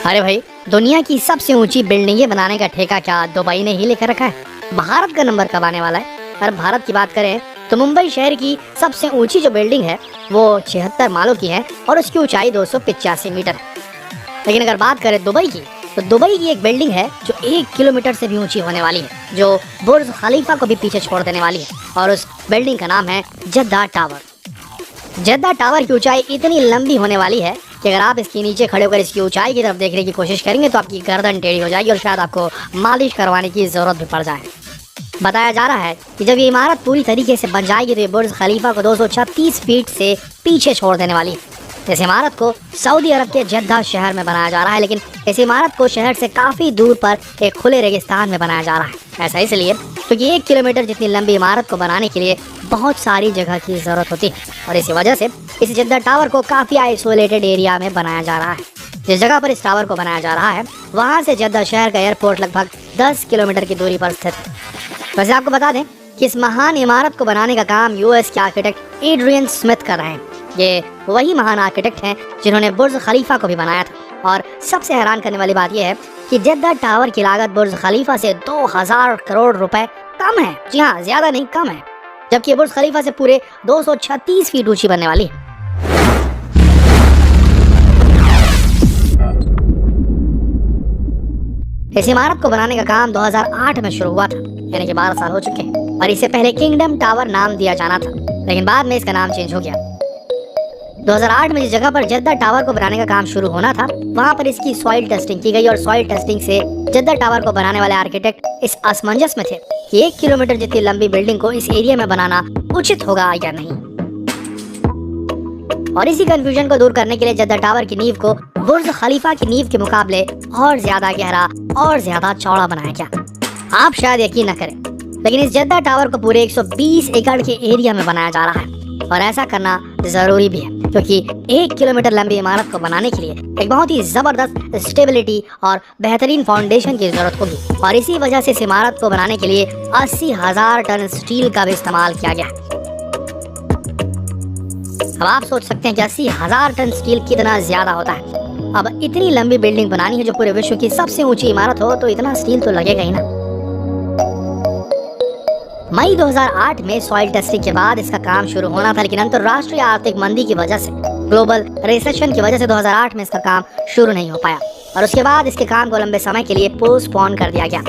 अरे भाई, दुनिया की सबसे ऊंची बिल्डिंगें बनाने का ठेका क्या दुबई ने ही लेकर रखा है? भारत का नंबर कब आने वाला है? अगर भारत की बात करें तो मुंबई शहर की सबसे ऊंची जो बिल्डिंग है वो 76 मालों की है और उसकी ऊंचाई 285 मीटर है। लेकिन अगर बात करें दुबई की, तो दुबई की एक बिल्डिंग है जो 1 किलोमीटर से भी ऊंची होने वाली है, जो बुर्ज खलीफा को भी पीछे छोड़ देने वाली है, और उस बिल्डिंग का नाम है जद्दा टावर। जद्दा टावर की ऊंचाई इतनी लंबी होने वाली है कि अगर आप इसके नीचे खड़े होकर इसकी ऊंचाई की तरफ देखने की कोशिश करेंगे तो आपकी गर्दन टेढ़ी हो जाएगी और शायद आपको मालिश करवाने की जरूरत भी पड़ जाए। बताया जा रहा है कि जब ये इमारत पूरी तरीके से बन जाएगी तो ये बुर्ज खलीफा को 236 फीट से पीछे छोड़ देने वाली है। इस इमारत को सऊदी अरब के जद्दा शहर में बनाया जा रहा है, लेकिन इस इमारत को शहर से काफी दूर पर एक खुले रेगिस्तान में बनाया जा रहा है। ऐसा इसलिए क्योंकि 1 किलोमीटर जितनी लंबी इमारत को बनाने के लिए बहुत सारी जगह की जरूरत होती है और इसी वजह से इस जद्दा टावर को काफी आइसोलेटेड एरिया में बनाया जा रहा है। जिस जगह पर इस टावर को बनाया जा रहा है वहाँ से जद्दा शहर का एयरपोर्ट लगभग 10 किलोमीटर की दूरी पर स्थित है। वैसे आपको बता दें कि इस महान इमारत को बनाने का काम यूएस के आर्किटेक्ट एड्रियन स्मिथ कर रहे हैं। ये वही महान आर्किटेक्ट हैं जिन्होंने बुर्ज खलीफा को भी बनाया था। और सबसे हैरान करने वाली बात यह है कि जद्दा टावर की लागत बुर्ज खलीफा से 2000 करोड़ रुपए कम है। जी हाँ, ज्यादा नहीं, कम है, जबकि बुर्ज खलीफा से पूरे 236 फीट ऊंची बनने वाली है। इस इमारत को बनाने का काम 2008 में शुरू हुआ था, यानी कि 12 साल हो चुके हैं, और इससे पहले किंगडम टावर नाम दिया जाना था, लेकिन बाद में इसका नाम चेंज हो गया। 2008 में जिस जगह पर जद्दा टावर को बनाने का काम शुरू होना था वहां पर इसकी सॉइल टेस्टिंग की गई और सॉइल टेस्टिंग से जद्दा टावर को बनाने वाले आर्किटेक्ट इस असमंजस में थे कि 1 किलोमीटर जितनी लंबी बिल्डिंग को इस एरिया में बनाना उचित होगा या नहीं। और इसी कंफ्यूजन को दूर करने के लिए जद्दा टावर की नींव को बुर्ज खलीफा की नींव के मुकाबले और ज्यादा गहरा और ज्यादा चौड़ा बनाया गया। आप शायद यकीन न करें, लेकिन इस जद्दा टावर को पूरे 120 एकड़ के एरिया में बनाया जा रहा है और ऐसा करना जरूरी भी है क्योंकि 1 किलोमीटर लंबी इमारत को बनाने के लिए एक बहुत ही जबरदस्त स्टेबिलिटी और बेहतरीन फाउंडेशन की जरूरत होगी और इसी वजह से इस इमारत को बनाने के लिए 80,000 टन स्टील का भी इस्तेमाल किया गया। अब आप सोच सकते हैं कि 80,000 टन स्टील कितना ज्यादा होता है। अब इतनी लंबी बिल्डिंग बनानी है जो पूरे विश्व की सबसे ऊंची इमारत हो तो इतना स्टील तो लगेगा ही ना। मई 2008 में सॉइल टेस्टिंग के बाद इसका काम शुरू होना था, लेकिन अंतरराष्ट्रीय आर्थिक मंदी की वजह से, ग्लोबल रिसेशन की वजह से 2008 में इसका काम शुरू नहीं हो पाया और उसके बाद इसके काम को लंबे समय के लिए पोस्टपोन कर दिया गया।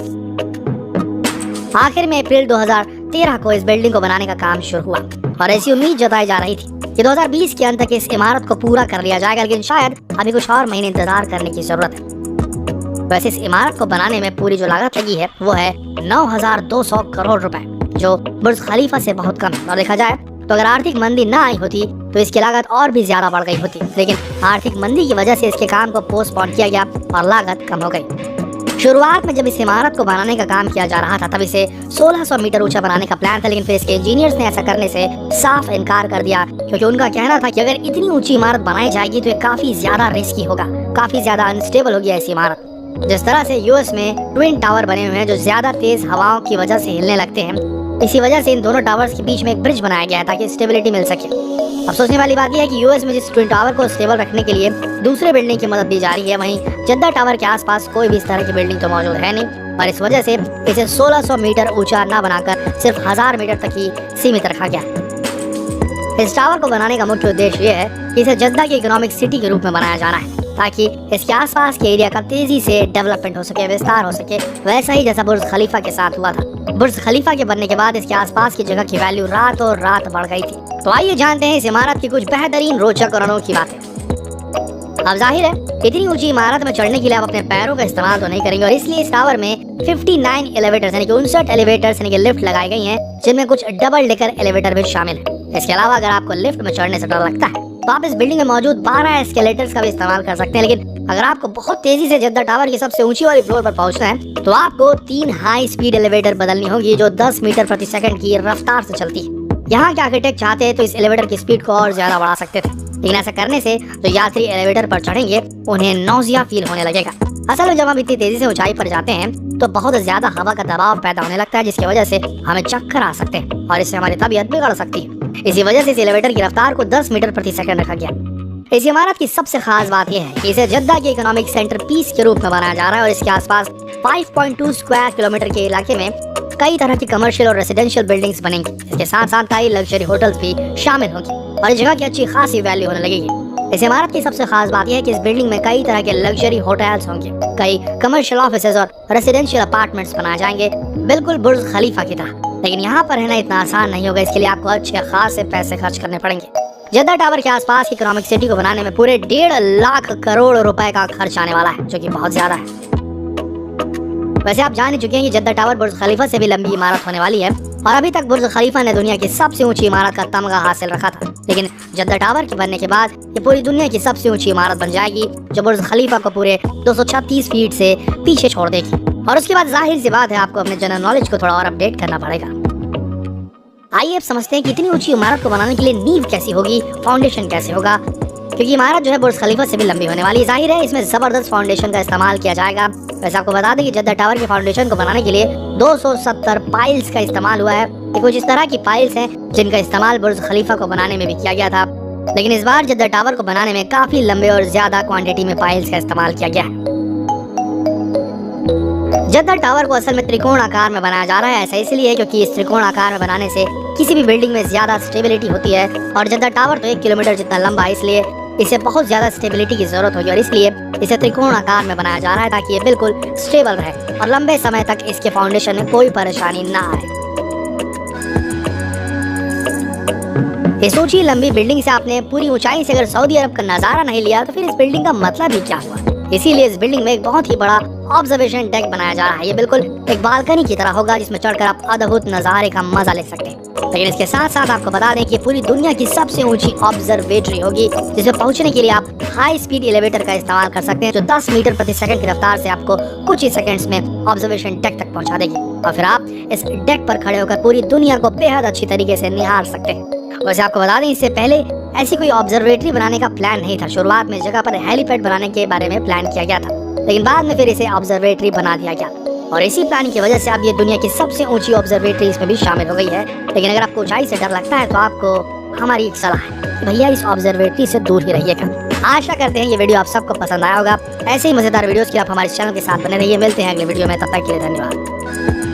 आखिर में अप्रैल 2013 को इस बिल्डिंग को बनाने का काम शुरू हुआ और ऐसी उम्मीद जताई जा रही थी कि 2020 के अंत तक इस इमारत को पूरा कर लिया जाएगा, लेकिन शायद अभी कुछ और महीने इंतजार करने की जरूरत है। वैसे इस इमारत को बनाने में पूरी जो लागत लगी है वो है 9,200 करोड़ रुपए, जो बुर्ज खलीफा से बहुत कम है। और देखा जाए तो अगर आर्थिक मंदी ना आई होती तो इसकी लागत और भी ज्यादा बढ़ गई होती, लेकिन आर्थिक मंदी की वजह से इसके काम को पोस्टपोन किया गया और लागत कम हो गई। शुरुआत में जब इस इमारत को बनाने का काम किया जा रहा था तब इसे 1600 मीटर ऊंचा बनाने का प्लान था, लेकिन फिर इसके इंजीनियर्स ने ऐसा करने से साफ इनकार कर दिया क्योंकि उनका कहना था कि अगर इतनी ऊंची इमारत बनाई जाएगी तो ये काफी ज्यादा रिस्की होगा, काफी ज्यादा अनस्टेबल होगी ऐसी इमारत। जिस तरह से यूएस में ट्विन टावर बने हुए हैं जो ज्यादा तेज हवाओं की वजह से हिलने लगते हैं, इसी वजह से इन दोनों टावर्स के बीच में एक ब्रिज बनाया गया है ताकि स्टेबिलिटी मिल सके। अब सोचने वाली बात यह है कि यूएस में जिस ट्विन टावर को स्टेबल रखने के लिए दूसरे बिल्डिंग की मदद दी जा रही है, वहीं जद्दा टावर के आसपास कोई भी इस तरह की बिल्डिंग तो मौजूद है नहीं और इस वजह से इसे 1600 मीटर ऊंचा न बनाकर सिर्फ 1000 मीटर तक ही सीमित रखा गया। इस टावर को बनाने का मुख्य उद्देश्य यह है कि इसे जद्दा की इकोनॉमिक सिटी के रूप में बनाया जाना है ताकि इसके आसपास के एरिया का तेजी से डेवलपमेंट हो सके, विस्तार हो सके, वैसा ही जैसा बुर्ज खलीफा के साथ हुआ था। बुर्ज खलीफा के बनने के बाद इसके आसपास की जगह की वैल्यू रातों रात बढ़ गई थी। तो आइए जानते हैं इस इमारत की कुछ बेहतरीन, रोचक और अनोखी बातें। अब जाहिर है इतनी ऊंची इमारत में चढ़ने के लिए आप अपने पैरों का इस्तेमाल तो नहीं करेंगे और इसलिए इस टावर में 59 एलिवेटर्स यानी कि 59 एलिवेटर्स यानी कि लिफ्ट लगाई गई हैं, जिनमें कुछ डबल डेकर एलिवेटर भी शामिल है। इसके अलावा अगर आपको लिफ्ट में चढ़ने से डर लगता है तो आप इस बिल्डिंग में मौजूद 12 एस्केलेटर्स का भी इस्तेमाल कर सकते हैं, लेकिन अगर आपको बहुत तेजी से जद्दा टावर की सबसे ऊंची वाली फ्लोर पर पहुंचना है तो आपको 3 हाई स्पीड एलिवेटर बदलनी होगी जो 10 मीटर प्रति सेकंड की रफ्तार से चलती है। यहाँ के आर्किटेक्ट चाहते हैं तो इस एलिवेटर की स्पीड को और ज्यादा बढ़ा सकते थे, लेकिन ऐसा करने से जो यात्री एलिवेटर पर चढ़ेंगे उन्हें नौजिया फील होने लगेगा। असल में जब हम इतनी तेजी से ऊंचाई पर जाते हैं तो बहुत ज्यादा हवा का दबाव पैदा होने लगता है, जिसकी वजह से हमें चक्कर आ सकते हैं और इससे हमारी तबीयत बिगड़ सकती है। इसी वजह से इस एलिवेटर की रफ्तार को 10 मीटर प्रति सेकंड रखा गया। इस इमारत की सबसे खास बात यह है कि इसे जद्दा के इकोनॉमिक सेंटर पीस के रूप में बनाया जा रहा है और इसके आसपास 5.2 स्क्वायर किलोमीटर के इलाके में कई तरह की कमर्शियल और रेसिडेंशियल बिल्डिंग्स बनेंगी। इसके साथ साथ कई लग्जरी होटल्स भी शामिल होंगी और इस जगह की अच्छी खासी वैल्यू होने लगेगी। इस इमारत की सबसे खास बात यह है कि इस बिल्डिंग में कई तरह के लग्जरी होटल्स होंगे, कई कमर्शियल ऑफिसेज और रेसिडेंशियल अपार्टमेंट्स बनाए जाएंगे, बिल्कुल बुर्ज खलीफा की तरह। लेकिन यहाँ पर रहना इतना आसान नहीं होगा, इसके लिए आपको अच्छे खासे पैसे खर्च करने पड़ेंगे। जद्दा टावर के आसपास की इकोनॉमिक सिटी को बनाने में पूरे 1.5 लाख करोड़ रुपए का खर्च आने वाला है, जो कि बहुत ज्यादा है। वैसे आप जान ही चुके हैं कि जद्दा टावर बुर्ज खलीफा से भी लंबी इमारत होने वाली है और अभी तक बुर्ज खलीफा ने दुनिया की सबसे ऊंची इमारत का तमगा हासिल रखा था, लेकिन जद्दा टावर के बनने के बाद ये पूरी दुनिया की सबसे ऊंची इमारत बन जाएगी, जो बुर्ज खलीफा को पूरे 236 फीट से पीछे छोड़ देगी। और उसके बाद जाहिर सी बात है, आपको अपने जनरल नॉलेज को थोड़ा और अपडेट करना पड़ेगा। आइए अब समझते हैं कि इतनी ऊंची इमारत को बनाने के लिए नींव कैसी होगी, फाउंडेशन कैसे होगा, क्योंकि इमारत जो है बुर्ज खलीफा से भी लंबी होने वाली है। जाहिर है इसमें जबरदस्त फाउंडेशन का इस्तेमाल किया जाएगा। वैसे आपको बता दें कि जद्दा टावर के फाउंडेशन को बनाने के लिए 270 पाइल्स का इस्तेमाल हुआ है। ये कुछ इस तरह की पाइल्स हैं जिनका इस्तेमाल बुर्ज खलीफा को बनाने में भी किया गया था, लेकिन इस बार जद्दा टावर को बनाने में काफी लंबे और ज्यादा क्वांटिटी में पाइल्स का इस्तेमाल किया गया है। जद्दा टावर को असल में त्रिकोण आकार में बनाया जा रहा है। ऐसा इसलिए क्योंकि इस त्रिकोण आकार में बनाने से किसी भी बिल्डिंग में ज्यादा स्टेबिलिटी होती है और जद्दा टावर तो 1 किलोमीटर जितना लंबा है, इसलिए इसे बहुत ज्यादा स्टेबिलिटी की जरूरत होगी और इसलिए इसे त्रिकोण आकार में बनाया जा रहा है ताकि ये बिल्कुल स्टेबल रहे और लंबे समय तक इसके फाउंडेशन में कोई परेशानी ना आए। इस ऊंची लंबी बिल्डिंग से आपने पूरी ऊंचाई से अगर सऊदी अरब का नजारा नहीं लिया तो फिर इस बिल्डिंग का मतलब ही क्या हुआ। इसीलिए इस बिल्डिंग में एक बहुत ही बड़ा ऑब्जर्वेशन डेक बनाया जा रहा है। ये बिल्कुल एक बालकनी की तरह होगा जिसमें चढ़कर आप अद्भुत नजारे का मजा ले सकते हैं। लेकिन इसके साथ साथ आपको बता दें कि पूरी दुनिया की सबसे ऊंची ऑब्जर्वेटरी होगी, जिसमें पहुंचने के लिए आप हाई स्पीड एलिवेटर का इस्तेमाल कर सकते हैं, जो 10 मीटर प्रति सेकंड की रफ्तार से आपको कुछ ही सेकंड्स में ऑब्जर्वेशन डेक तक पहुंचा देगी और फिर आप इस डेक पर खड़े होकर पूरी दुनिया को बेहद अच्छी तरीके से निहार सकते हैं। वैसे आपको बता दें इससे पहले ऐसी कोई ऑब्जर्वेटरी बनाने का प्लान नहीं था। शुरुआत में जगह पर हेलीपैड बनाने के बारे में प्लान किया गया था, लेकिन बाद में फिर इसे ऑब्जर्वेटरी बना दिया गया और इसी प्लानिंग की वजह से अब ये दुनिया की सबसे ऊंची ऑब्जर्वेटरी इसमें भी शामिल हो गई है। लेकिन अगर आपको ऊंचाई से डर लगता है तो आपको हमारी एक सलाह है कि भैया इस ऑब्जर्वेटरी से दूर ही रहिएगा। आशा करते हैं ये वीडियो आप सबको पसंद आया होगा। ऐसे ही मजेदार वीडियोस के आप हमारे चैनल के साथ बने रहिए। मिलते हैं अगले वीडियो में, तब तक के लिए धन्यवाद।